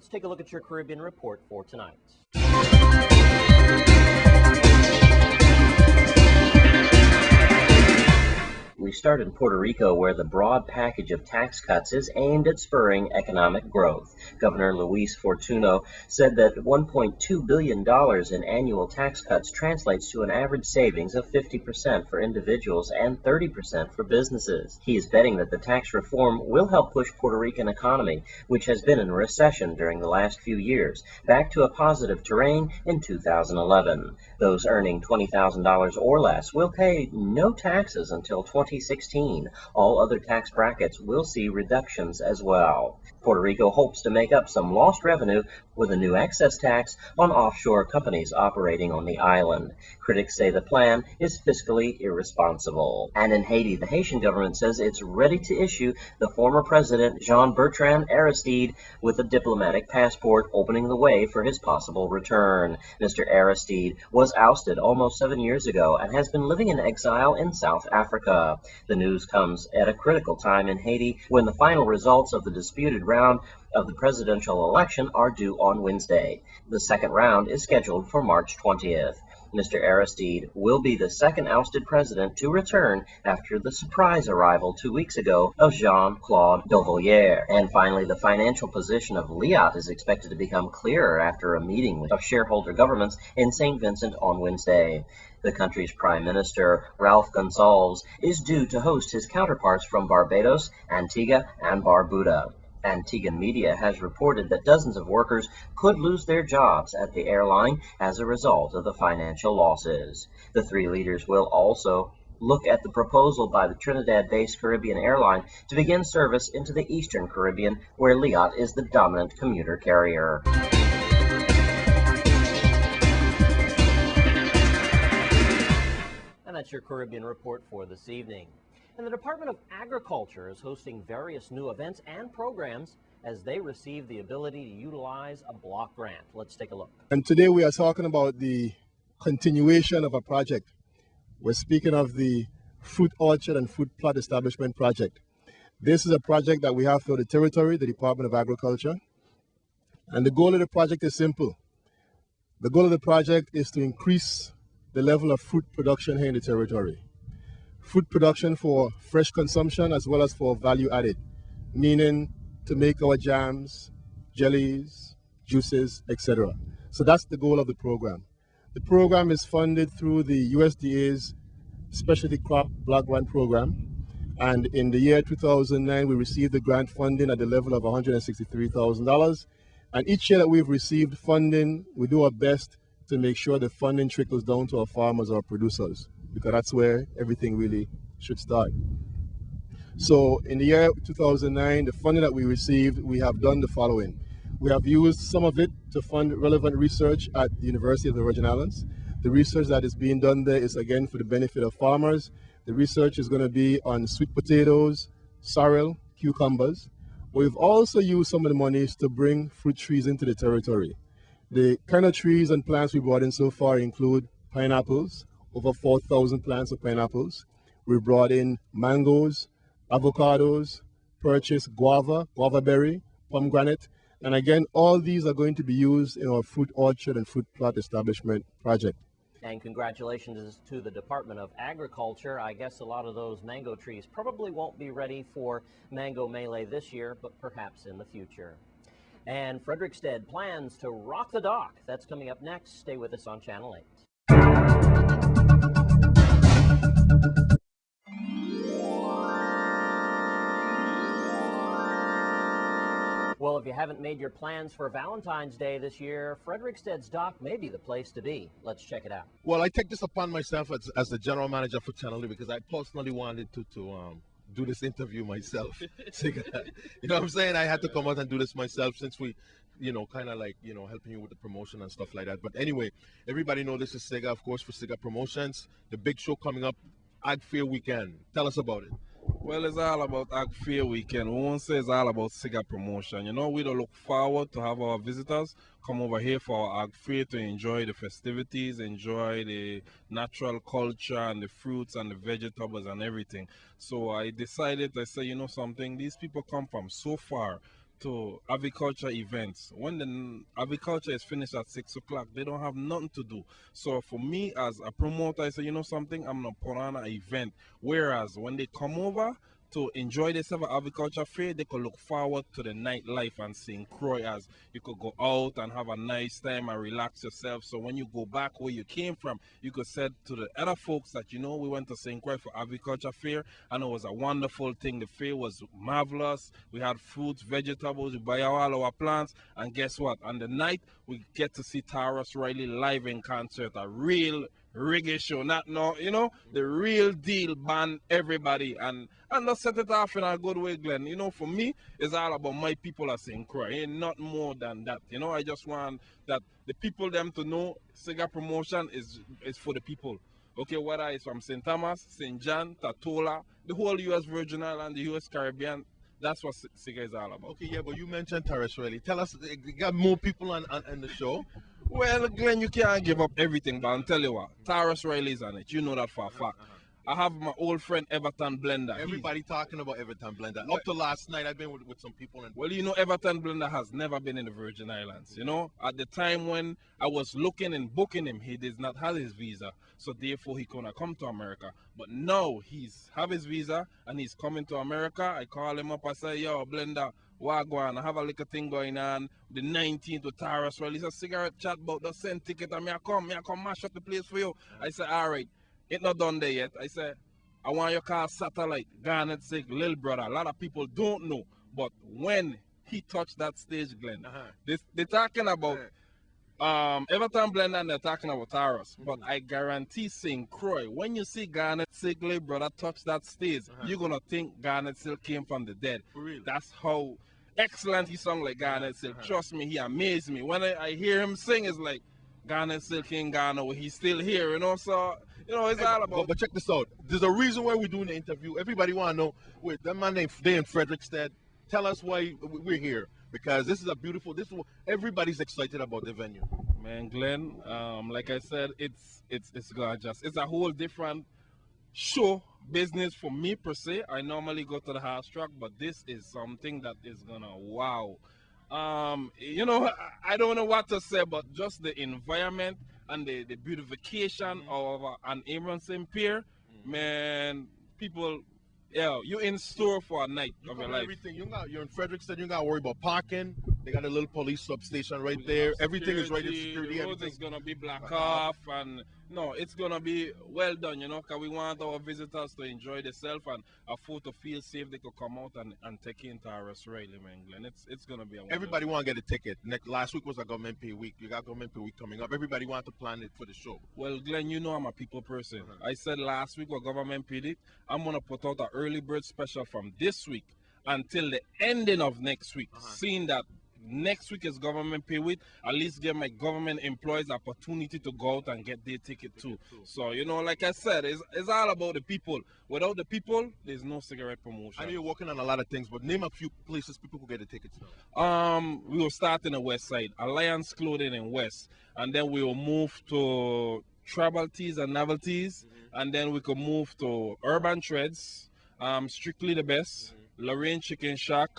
let's take a look at your Caribbean report for tonight. We start in Puerto Rico, where the broad package of tax cuts is aimed at spurring economic growth. Governor Luis Fortuno said that $1.2 billion in annual tax cuts translates to an average savings of 50% for individuals and 30% for businesses. He is betting that the tax reform will help push Puerto Rican economy, which has been in recession during the last few years, back to a positive terrain in 2011. Those earning $20,000 or less will pay no taxes until 2016. All other tax brackets will see reductions as well. Puerto Rico hopes to make up some lost revenue with a new excess tax on offshore companies operating on the island. Critics say the plan is fiscally irresponsible. And in Haiti, the Haitian government says it's ready to issue the former president Jean-Bertrand Aristide with a diplomatic passport, opening the way for his possible return. Mr. Aristide was ousted almost 7 years ago and has been living in exile in South Africa. The news comes at a critical time in Haiti when the final results of the disputed round of the presidential election are due on Wednesday. The second round is scheduled for March 20th. Mr. Aristide will be the second ousted president to return after the surprise arrival 2 weeks ago of Jean-Claude Duvalier. And finally, the financial position of Liat is expected to become clearer after a meeting of shareholder governments in St. Vincent on Wednesday. The country's Prime Minister, Ralph Gonsalves, is due to host his counterparts from Barbados, Antigua, and Barbuda. Antiguan media has reported that dozens of workers could lose their jobs at the airline as a result of the financial losses. The three leaders will also look at the proposal by the Trinidad-based Caribbean airline to begin service into the Eastern Caribbean, where Liat is the dominant commuter carrier. And that's your Caribbean report for this evening. And the Department of Agriculture is hosting various new events and programs as they receive the ability to utilize a block grant. Let's take a look. And today we are talking about the continuation of a project. We're speaking of the Fruit Orchard and Fruit Plot Establishment Project. This is a project that we have for the territory, the Department of Agriculture. And the goal of the project is simple. The goal of the project is to increase the level of fruit production here in the territory. Fruit production for fresh consumption as well as for value added, meaning to make our jams, jellies, juices, etc. So that's the goal of the program. The program is funded through the USDA's Specialty Crop Block Grant Program. And in the year 2009, we received the grant funding at the level of $163,000. And each year that we've received funding, we do our best to make sure the funding trickles down to our farmers or producers, because that's where everything really should start. So in the year 2009, the funding that we received, we have done the following. We have used some of it to fund relevant research at the University of the Virgin Islands. The research that is being done there is again for the benefit of farmers. The research is going to be on sweet potatoes, sorrel, cucumbers. We've also used some of the monies to bring fruit trees into the territory. The kind of trees and plants we brought in so far include pineapples, over 4,000 plants of pineapples. We brought in mangoes, avocados, purchased guava berry, pomegranate, and again, all these are going to be used in our fruit orchard and fruit plot establishment project. And congratulations to the Department of Agriculture. I guess a lot of those mango trees probably won't be ready for Mango Melee this year, but perhaps in the future. And Frederiksted plans to rock the dock. That's coming up next. Stay with us on Channel 8. Well, if you haven't made your plans for Valentine's Day this year, Fredericksted's dock may be the place to be. Let's check it out. Well, I take this upon myself as the general manager for Channel 8 because I personally wanted to do this interview myself. You know what I'm saying? I had to come out and do this myself since we, kind of like, helping you with the promotion and stuff like that. But anyway, everybody know this is Sega, of course, for Sega Promotions. The big show coming up, Ag Fair Weekend. Tell us about it. Well, it's all about Ag Fair Weekend. We won't say it's all about Sega Promotion. We don't look forward to have our visitors come over here for our Ag Fair to enjoy the festivities, enjoy the natural culture and the fruits and the vegetables and everything. So I decided, something, these people come from so far to agriculture events. When the agriculture is finished at 6 o'clock, they don't have nothing to do. So for me as a promoter, I say, you know something, I'm gonna put on an event. Whereas when they come over to enjoy this agriculture fair, they could look forward to the nightlife and seeing Croy, as you could go out and have a nice time and relax yourself. So when you go back where you came from, you could say to the other folks that, you know, we went to St. Croix for agriculture fair and it was a wonderful thing. The fair was marvelous. We had fruits, vegetables, we buy all our plants, and guess what? On the night, we get to see Taurus Riley live in concert, a real reggae show, not no, you know, the real deal band, everybody, and let's set it off in a good way, Glenn. You know, for me, it's all about my people are St. Croix, ain't not more than that. You know, I just want that the people them to know cigar promotion is for the people. Okay, whether it's from St. Thomas, St. John, Tatola, the whole U.S. Virgin Island, the U.S. Caribbean, that's what cigar is all about. Okay, yeah, but you mentioned Taurus Riley. Tell us, you got more people on the show. Well, Glenn, you can't give up everything, but I'll tell you what, Taurus Riley's on it. You know that for a fact. I have my old friend Everton Blender. Everybody talking about Everton Blender. Up to last night, I've been with some people. Well, you know, Everton Blender has never been in the Virgin Islands. You know, at the time when I was looking and booking him, he did not have his visa, so therefore he couldn't come to America. But now he's have his visa and he's coming to America. I call him up. I say, yo, Blender, Wagwan, I have a little thing going on the 19th with Taurus. Well, it's a cigarette chat about the send ticket and me I come mash up the place for you. I say, all right, it's not done there yet. I say, I want your car satellite, Garnet Sick, Lil Brother. A lot of people don't know, but when he touched that stage, Glenn, they're talking about Everton Blender and they're talking about Taurus. But I guarantee St. Croix, when you see Garnet Sick, Lil Brother touch that stage, you're gonna think Garnet Silk came from the dead. For real? That's how excellent he sung like Garnet Silk. Trust me, he amazed me. When I hear him sing, it's like Garnet Silk ain't gone nowhere. He's still here, you know. So you know, it's all about. But check this out. There's a reason why we're doing the interview. Everybody want to know. Wait, that man named they in Frederickstead. Tell us why we're here, because this is a beautiful. Everybody's excited about the venue. Man, Glenn, like I said, it's gorgeous. It's a whole different show business for me per se. I normally go to the house track, but this is something that is gonna wow. You know, I don't know what to say, but just the environment and the beautification of an Aronson Pier, man, people, yeah, you in store for a night of your life. Everything you're in Frederickstead. You got to worry about parking. They got a little police substation right there. Everything is right there. Security. The road is gonna be blocked off, and no, it's gonna be well done. You know, because we want our visitors to enjoy themselves and afford to feel safe. They could come out and take in Taurus Riley, man, Glenn. It's gonna be a everybody want to get a ticket. Last week was a government pay week. You got government pay week coming up. Everybody want to plan it for the show. Well, Glenn, you know I'm a people person. I said last week what government paid it. I'm gonna put out an early bird special from this week until the ending of next week. Seeing that next week is government pay week, at least give my government employees opportunity to go out and get their ticket too. So, you know, like I said, it's all about the people. Without the people, there's no cigarette promotion. I know you're working on a lot of things, but name a few places people could get the tickets now. We will start in the west side, Alliance Clothing in West, and then we will move to Tribal Tees and Novelties, and then we could move to Urban Treads, Strictly the Best, Lorraine Chicken Shack,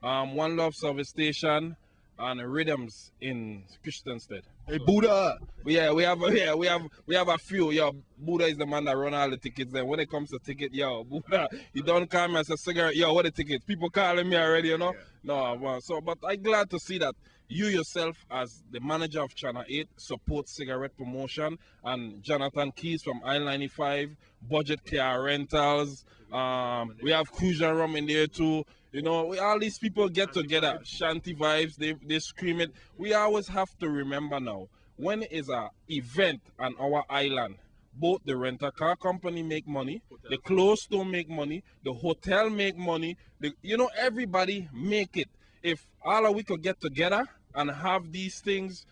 One Love Service Station, and Rhythms in Christiansted. Hey, Buddha. Yeah, we have a few. Yo, Buddha is the man that run all the tickets. Then when it comes to ticket, yo, Buddha, you don't call me as a cigarette. Yo, what the tickets? People calling me already, you know. No, well, so but I'm glad to see that you yourself, as the manager of Channel 8, support cigarette promotion, and Jonathan Keys from I-95, Budget Car Rentals. We have Cruiser Rum in there too. You know, all these people get together, shanty vibes, they scream it. We always have to remember now, when is a event on our island, both the rental car company make money, the clothes store make money, the hotel make money, you know, everybody make it. If all of we could get together and have these things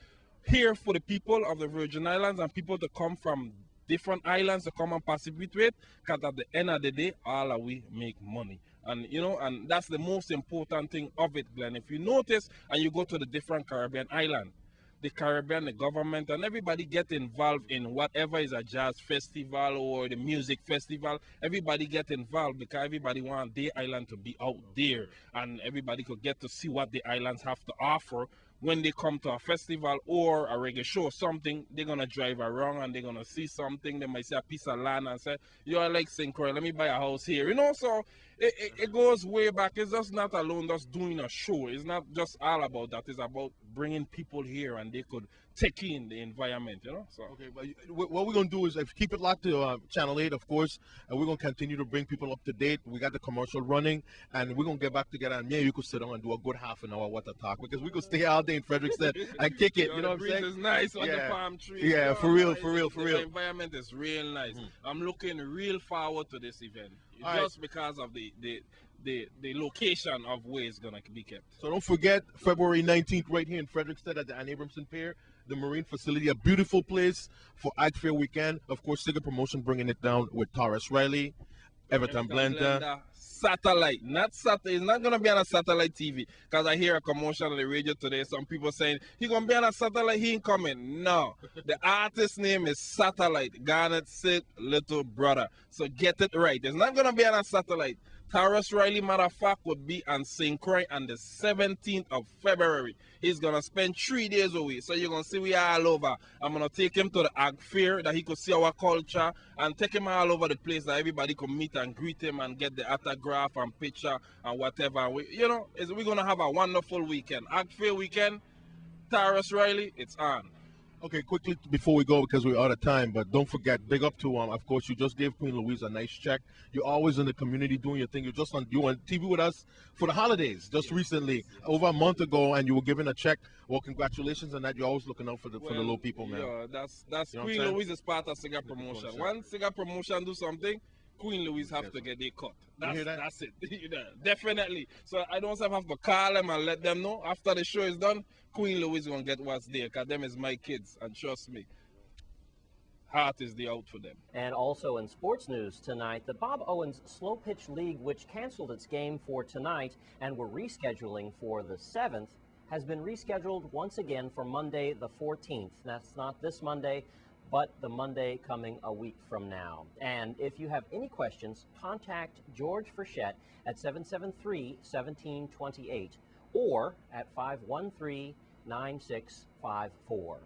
here for the people of the Virgin Islands and people to come from different islands to come and participate with, because at the end of the day, all of we make money. And you know, and that's the most important thing of it, Glenn. If you notice and you go to the different Caribbean islands, the Caribbean, the government, and everybody get involved in whatever is a jazz festival or the music festival. Everybody get involved because everybody want their island to be out there, and everybody could get to see what the islands have to offer. When they come to a festival or a reggae show or something, they're gonna drive around and they're gonna see something. They might see a piece of land and say, "Yo, I like St. Croix. Let me buy a house here." You know, so it goes way back. It's just not alone just doing a show. It's not just all about that. It's about bringing people here and they could take in the environment. You know. So Okay, but what we're gonna do is keep it locked to Channel 8, of course, and we're gonna continue to bring people up to date. We got the commercial running, and we're gonna get back together. And you could sit down and do a good half an hour what to talk because we could stay all day in Frederickstead and kick it. You know what I'm saying? It's nice on the Yeah. palm trees. Yeah, you know, for real, nice. for real, for The real. environment is real nice. I'm looking real forward to this event All just because of the location of where it's gonna be kept. So don't forget February 19th right here in Frederickstead at the Ann Abramson Pier, the Marine Facility, a beautiful place for Ag Fair weekend. Of course, Sigurd Promotion bringing it down with Taurus Riley, Everton Blender. Satellite, not satellite. It's not gonna be on a satellite TV because I hear a commercial on the radio today. Some people saying he gonna be on a satellite. He ain't coming. No, the artist name is Satellite. Garnet Sid, little brother. So get it right. It's not gonna be on a satellite. Taurus Riley, matter of fact, would be on St. Croix on the 17th of February. He's gonna spend 3 days away. So you're gonna see we all over. I'm gonna take him to the Ag Fair that he could see our culture and take him all over the place that everybody could meet and greet him and get the autograph and picture and whatever. We're gonna have a wonderful weekend. Ag Fair weekend, Taurus Riley, it's on. Okay, quickly before we go because we're out of time, but don't forget, big up to of course, you just gave Queen Louise a nice check. You're always in the community doing your thing. You were on TV with us for the holidays just recently, over a month ago, and you were given a check. Well, congratulations on that. You're always looking out for the little people, man. Yeah, that's You know what I'm Queen saying? Louise is part of Cigar Promotion. Once Cigar Promotion do something, Queen Louise have to get their cut. hear that? That's it. You know, definitely. So I don't have to call them and let them know. After the show is done, Queen Louise gonna get what's there, because them is my kids, and trust me, heart is the out for them. And also in sports news tonight, the Bob Owens Slow Pitch League, which canceled its game for tonight and were rescheduling for the 7th, has been rescheduled once again for Monday the 14th. That's not this Monday, but the Monday coming a week from now. And if you have any questions, contact George Frechette at 773-1728 or at 513-9654.